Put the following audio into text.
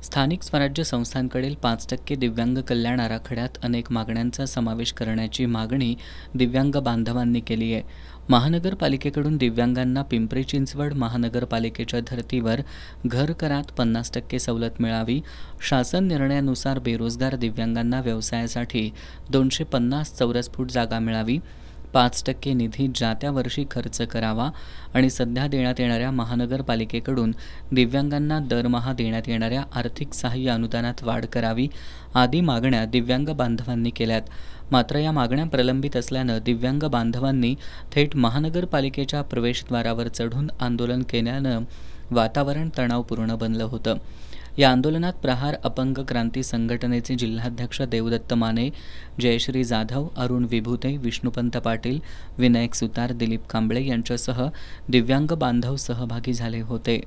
स्थानिक स्वराज्य संस्थांकडील 5% दिव्यांग कल्याण आराखड्यात अनेक मागण्यांचा समावेश करण्याची मागणी दिव्यांग बांधवांनी केली आहे. महानगरपालिकेकडून दिव्यांगांना पिंपरी चिंचवड महानगरपालिकेच्या धर्तीवर घर करात 50% सवलत मिळावी, शासन निर्णयानुसार बेरोजगार दिव्यांगांना व्यवसायासाठी 250 चौरस फूट जागा मिळावी, 5% निधी ज्या त्या वर्षी खर्च करावा आणि सध्या देण्यात येणाऱ्या महानगरपालिकेकडून दिव्यांगांना दरमहा देण्यात येणाऱ्या आर्थिक सहाय्य अनुदानात वाढ करावी आदी मागण्या दिव्यांग बांधवांनी केल्यात. मात्र या मागण्या प्रलंबित असल्यानं दिव्यांग बांधवांनी थेट महानगरपालिकेच्या प्रवेशद्वारावर चढून आंदोलन केल्यानं वातावरण तणावपूर्ण बनलं होतं. या आंदोलनात प्रहार अपंग क्रांती संघटनेचे जिल्हाध्यक्ष देवदत्त माने, जयश्री जाधव, अरुण विभूते, विष्णुपंत पाटील, विनायक सुतार, दिलीप कांबळे यांच्यासह दिव्यांग बांधव सहभागी झाले होते.